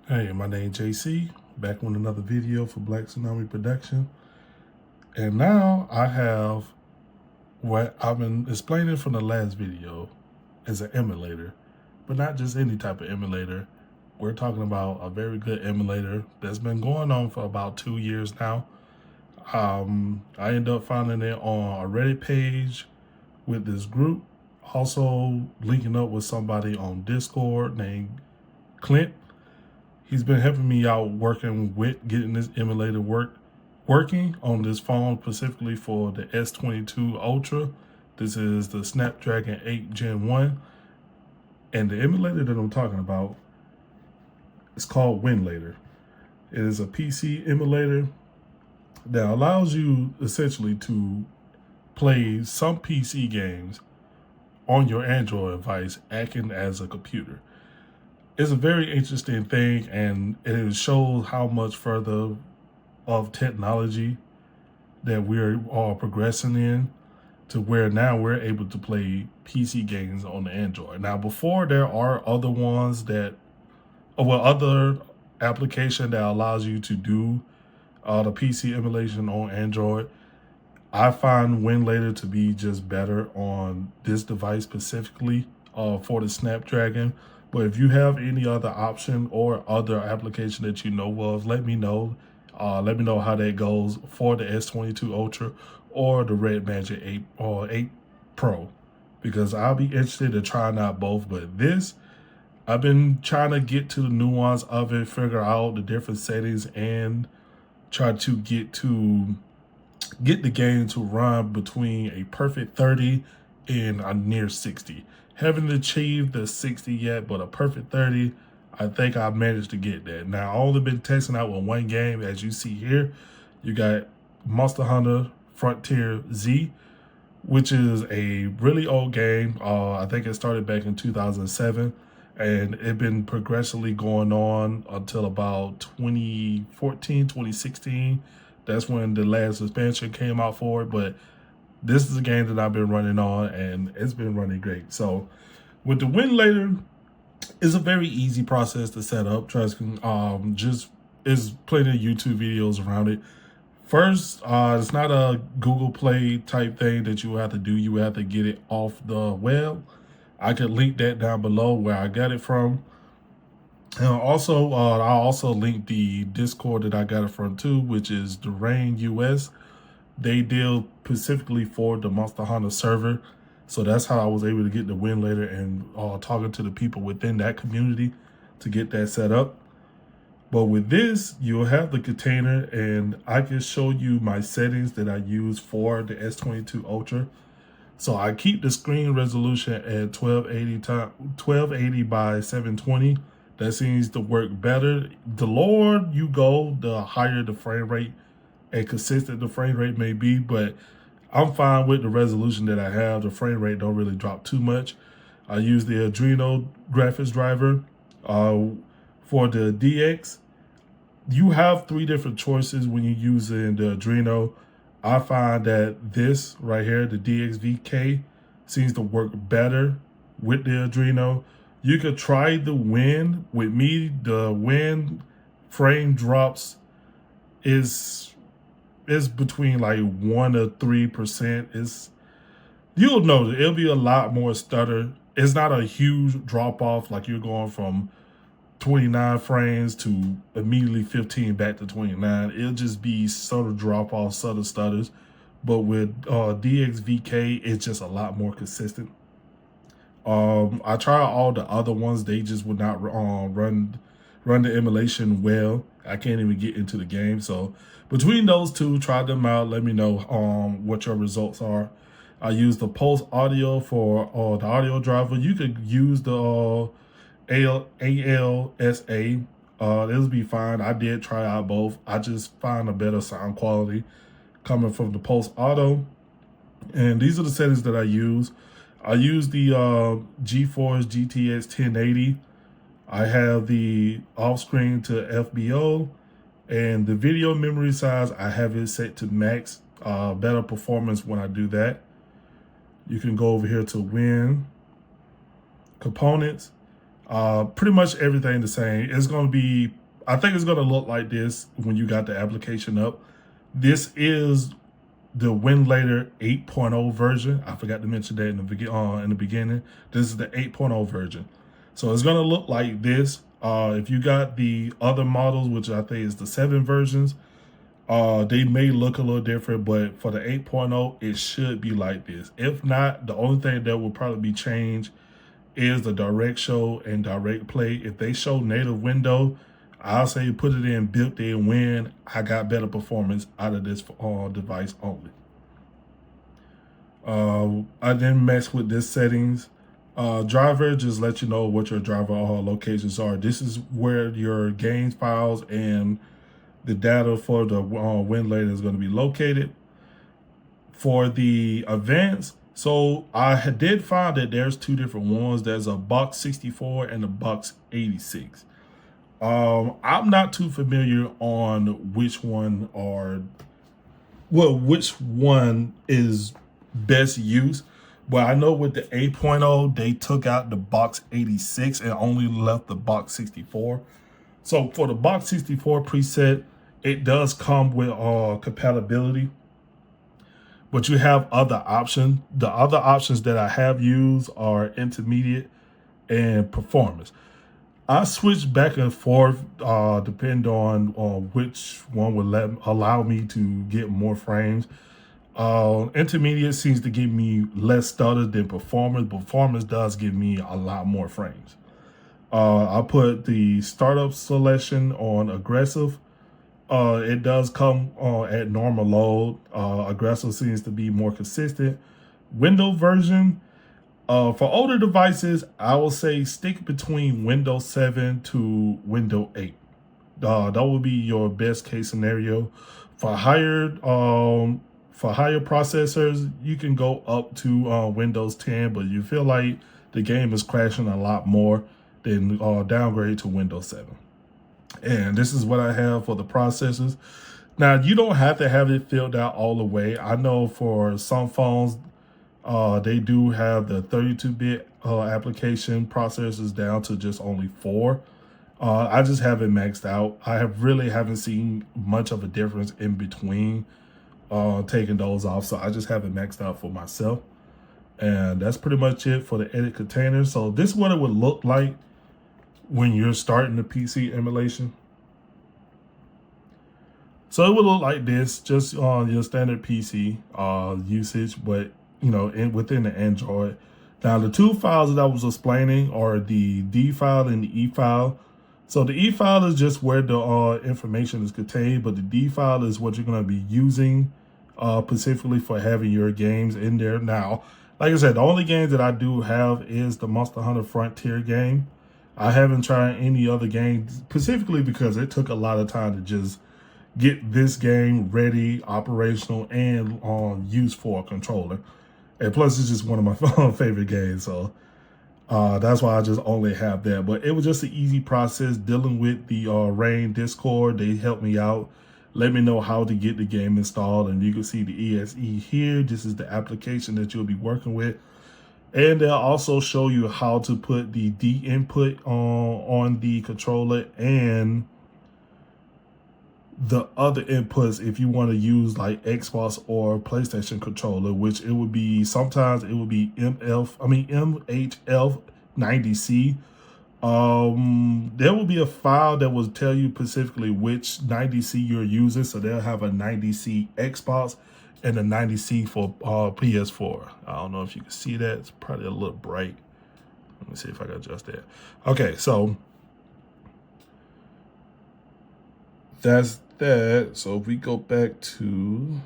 Hey, my name JC, back with another video for Black Tsunami Production. And now I have what I've been explaining from the last video as an emulator, but not just any type of emulator. We're talking about a very good emulator that's been going on for about 2 years now. I ended up finding it on a Reddit page with this group, also linking up with somebody on Discord named Clint. He's been helping me out working with getting this emulator working on this phone specifically for the S22 Ultra. This is the Snapdragon 8 Gen 1. And the emulator that I'm talking about is called Winlator. It is a PC emulator that allows you essentially to play some PC games on your Android device acting as a computer. It's a very interesting thing, and it shows how much further of technology that we're all progressing in, to where now we're able to play PC games on the Android. Now, before, there are other ones that, other application that allows you to do the PC emulation on Android. I find Winlator to be just better on this device specifically for the Snapdragon. But if you have any other option or other application that you know of, let me know. Let me know how that goes for the S22 Ultra or the Red Magic 8 or 8 Pro, because I'll be interested in trying out both. But this, I've been trying to get to the nuance of it, figure out the different settings, and try to get the game to run between a perfect 30 and a near 60. Haven't achieved the 60 yet, but a perfect 30, I think I managed to get that. Now, I've only been testing out with one game. As you see here, you got Monster Hunter Frontier Z, which is a really old game. I think it started back in 2007, and it been progressively going on until about 2014, 2016. That's when the last expansion came out for it. But this is a game that I've been running on, and it's been running great. So with the Winlator, it's a very easy process to set up. Trust me, just is plenty of YouTube videos around it. First, it's not a Google Play type thing that you have to do. You have to get it off the web. I could link that down below where I got it from. And also, I'll also link the Discord that I got it from too, which is the Rain US. They deal specifically for the Monster Hunter server. So that's how I was able to get the Winlator, and talking to the people within that community to get that set up. But with this, you'll have the container, and I can show you my settings that I use for the S22 Ultra. So I keep the screen resolution at 1280 by 720. That seems to work better. The lower you go, the higher the frame rate and consistent the frame rate may be, but I'm fine with the resolution that I have. The frame rate don't really drop too much. I use the Adreno graphics driver. For the DX, you have 3 different choices when you're using the Adreno. I find that this right here, the DXVK, seems to work better with the Adreno. You could try the Win. With me, the Win frame drops is between like 1 to 3%. You'll know that it'll be a lot more stutter. It's not a huge drop off like you're going from 29 frames to immediately 15 back to 29. It'll just be subtle drop off, subtle stutters. But with DXVK, it's just a lot more consistent. I tried all the other ones; they just would not run the emulation well. I can't even get into the game. So between those two, try them out. Let me know what your results are. I use the Pulse Audio for the audio driver. You could use the ALSA. It'll be fine. I did try out both. I just find a better sound quality coming from the Pulse Auto. And these are the settings that I use. I use the GeForce GTX 1080. I have the off-screen to FBO, and the video memory size, I have it set to max. Better performance when I do that. You can go over here to Win Components. Pretty much everything the same. It's going to be, I think it's going to look like this when you got the application up. This is the Winlator 8.0 version. I forgot to mention that in the beginning. This is the 8.0 version. So it's going to look like this. If you got the other models, which I think is the 7 versions, they may look a little different, but for the 8.0, it should be like this. If not, the only thing that will probably be changed is the direct show and direct play. If they show native window, I'll say put it in built-in win. I got better performance out of this device only. I didn't mess with this settings. Driver, just let you know what your driver locations are. This is where your games files and the data for the Winlator is going to be located. For the advanced, so I did find that there's 2 different ones. There's a box 64 and a box 86. I'm not too familiar on which one is best used, but I know with the 8.0 they took out the box 86 and only left the box 64. So for the box 64 preset, it does come with compatibility, but you have other options. The other options that I have used are intermediate and performance. I switch back and forth, depending on which one would allow me to get more frames. Intermediate seems to give me less stutter than performance. Performance does give me a lot more frames. I put the startup selection on aggressive. It does come at normal load. Aggressive seems to be more consistent. Windows version, for older devices, I will say stick between Windows 7 to Windows 8. That would be your best case scenario. For higher processors, you can go up to Windows 10, but you feel like the game is crashing a lot more, then downgrade to Windows 7. And this is what I have for the processors. Now, you don't have to have it filled out all the way. I know for some phones, they do have the 32-bit application processors down to just only 4. I just have it maxed out. I really haven't seen much of a difference in between taking those off. So I just have it maxed out for myself. And that's pretty much it for the edit container. So this is what it would look like when you're starting the PC emulation. So it would look like this, just on your standard PC usage, but within the Android. Now the 2 files that I was explaining are the D file and the E file. So the E file is just where the information is contained, but the D file is what you're going to be using specifically for having your games in there. Now, like I said, the only games that I do have is the Monster Hunter Frontier game. I haven't tried any other games specifically because it took a lot of time to just get this game ready, operational, and used for a controller. And plus, it's just one of my favorite games, so that's why I just only have that. But it was just an easy process dealing with the Rain Discord. They helped me out, let me know how to get the game installed, and you can see the ESE here. This is the application that you'll be working with. And they'll also show you how to put the D input on the controller and the other inputs if you want to use like Xbox or PlayStation controller, which it would be, sometimes it would be MHF90C. There will be a file that will tell you specifically which 90C you're using. So they'll have a 90C Xbox and a 90C for PS4. I don't know if you can see that. It's probably a little bright. Let me see if I can adjust that. Okay, so that's that. So if we go back to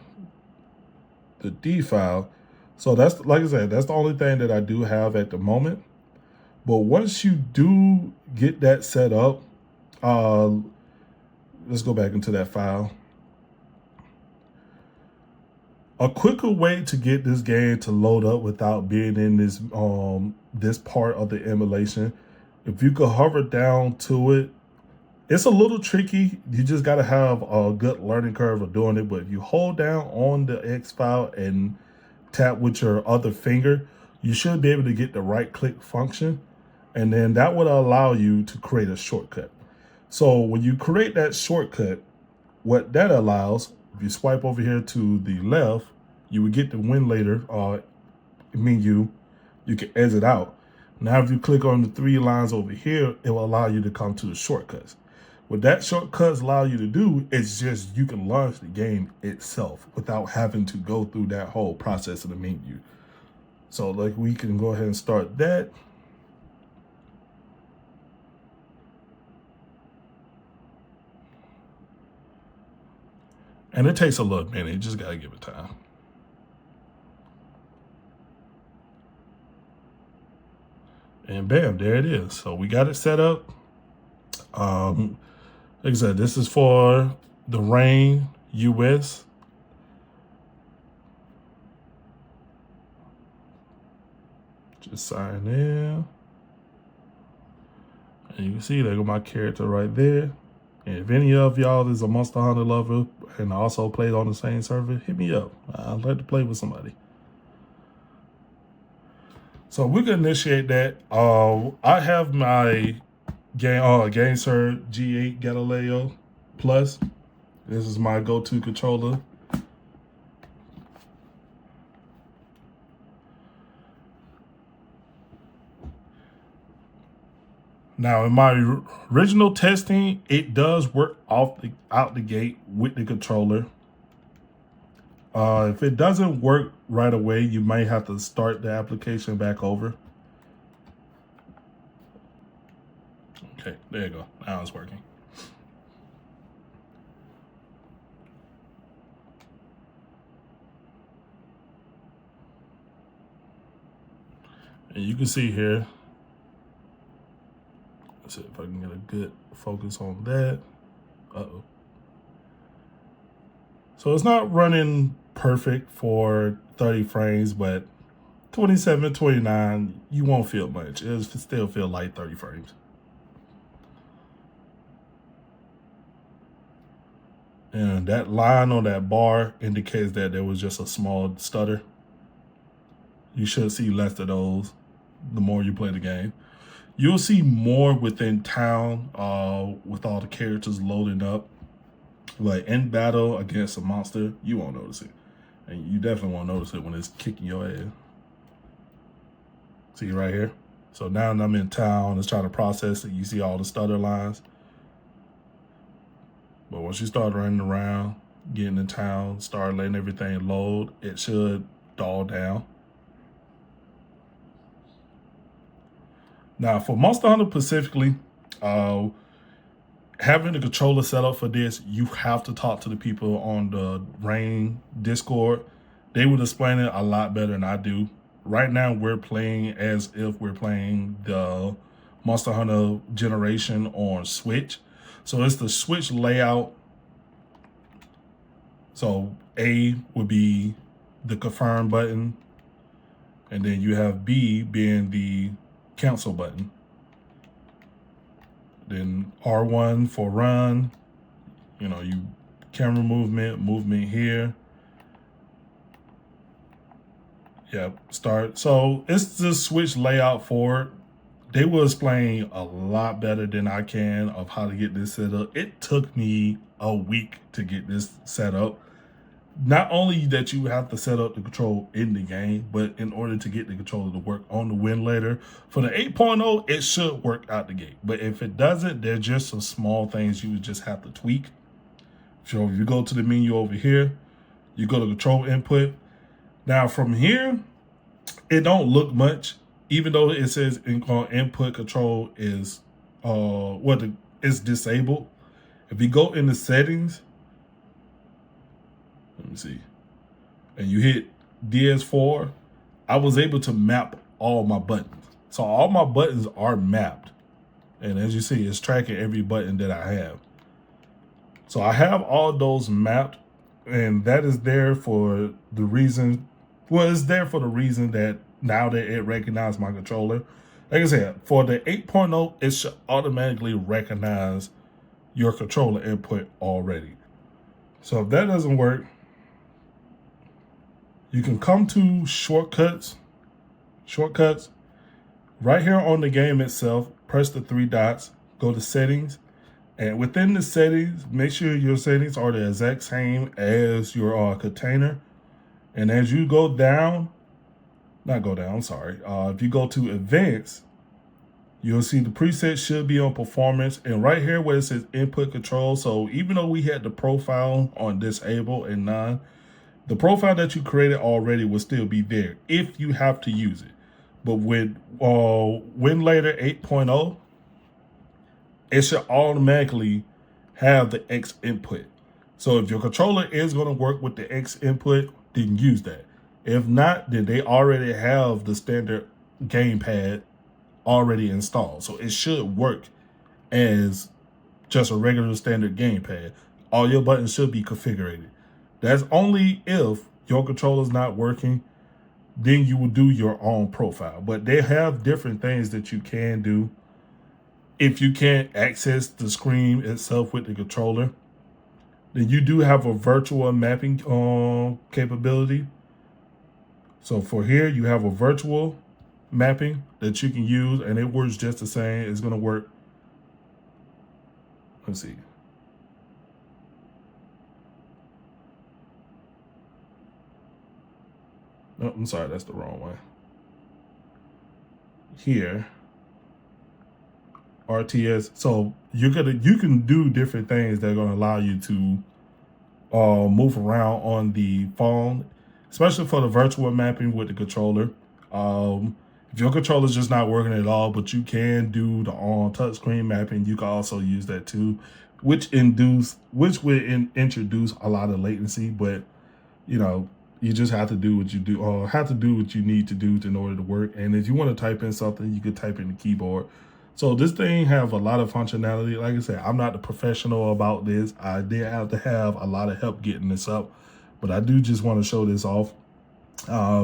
the D file, so that's, like I said, that's the only thing that I do have at the moment. But once you do get that set up, let's go back into that file. A quicker way to get this game to load up without being in this this part of the emulation, if you could hover down to it, it's a little tricky. You just got to have a good learning curve of doing it. But if you hold down on the X file and tap with your other finger, you should be able to get the right click function. And then that would allow you to create a shortcut. So when you create that shortcut, what that allows, if you swipe over here to the left, you would get the Winlator menu. You can exit out. Now, if you click on the 3 lines over here, it will allow you to come to the shortcuts. What that shortcuts allow you to do is just you can launch the game itself without having to go through that whole process of the menu. So like we can go ahead and start that. And it takes a little minute. You just got to give it time. And bam, there it is. So we got it set up. Like I said, this is for the Rain US. Just sign in. And you can see there go my character right there. And if any of y'all is a Monster Hunter lover and also plays on the same server, hit me up. I'd like to play with somebody. So we can initiate that. I have my GameSir G8 Galileo Plus. This is my go-to controller. Now, in my original testing, it does work out the gate with the controller. If it doesn't work right away, you might have to start the application back over. Okay, there you go. Now it's working. And you can see here, let's see if I can get a good focus on that. Uh-oh. So it's not running perfect for 30 frames, but 27, 29, you won't feel much. It'll still feel like 30 frames. And that line on that bar indicates that there was just a small stutter. You should see less of those the more you play the game. You'll see more within town with all the characters loading up. Like in battle against a monster, you won't notice it. And you definitely won't notice it when it's kicking your ass. See right here? So now I'm in town, it's trying to process it. You see all the stutter lines. But once you start running around, getting in town, start letting everything load, it should dull down. Now, for Monster Hunter specifically, having the controller set up for this, you have to talk to the people on the Rain Discord. They would explain it a lot better than I do. Right now, we're playing as if we're playing the Monster Hunter generation on Switch. So it's the Switch layout. So A would be the confirm button. And then you have B being the cancel button. Then R1 for run. You know, you camera movement here. Yep, start. So it's the Switch layout for it. They will explain a lot better than I can of how to get this set up. It took me a week to get this set up. Not only that you have to set up the control in the game, but in order to get the controller to work on the Winlator. For the 8.0, it should work out the gate. But if it doesn't, there's just some small things you would just have to tweak. So if you go to the menu over here, you go to control input. Now from here, it don't look much, even though it says input control is it's disabled. If you go into settings, let me see, and you hit DS4, I was able to map all my buttons. So all my buttons are mapped. And as you see, it's tracking every button that I have. So I have all those mapped, and that is there for the reason, it's there for the reason that now that it recognizes my controller. Like I said, for the 8.0, it should automatically recognize your controller input already. So if that doesn't work, you can come to shortcuts. Right here on the game itself, press the three dots, go to settings, and within the settings, make sure your settings are the exact same as your container. And as you go down, not go down, sorry. If you go to advanced, you'll see the preset should be on performance. And right here where it says input control. So even though we had the profile on disable and none, the profile that you created already will still be there if you have to use it. But with Winlator 8.0, it should automatically have the X input. So if your controller is going to work with the X input, then use that. If not, then they already have the standard gamepad already installed. So it should work as just a regular standard gamepad. All your buttons should be configured. That's only if your controller's not working, then you will do your own profile. But they have different things that you can do. If you can't access the screen itself with the controller, then you do have a virtual mapping capability. So for here, you have a virtual mapping that you can use, and it works just the same. It's going to work. Let's see. No, I'm sorry, that's the wrong one. Here, RTS. So you can do different things that are going to allow you to move around on the phone, especially for the virtual mapping with the controller. If your controller is just not working at all, but you can do the touchscreen mapping, you can also use that too, which would introduce a lot of latency. But you know, you just have to do what you do, or have to do what you need to do in order to work. And if you want to type in something, you could type in the keyboard. So this thing have a lot of functionality. Like I said, I'm not the professional about this. I did have to have a lot of help getting this up, but I do just want to show this off.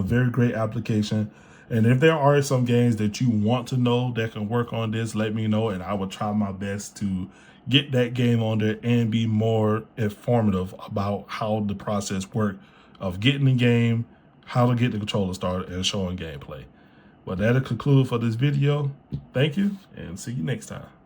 Very great application. And if there are some games that you want to know that can work on this, let me know, and I will try my best to get that game on there and be more informative about how the process works of getting the game, how to get the controller started, and showing gameplay. But that'll conclude for this video. Thank you, and see you next time.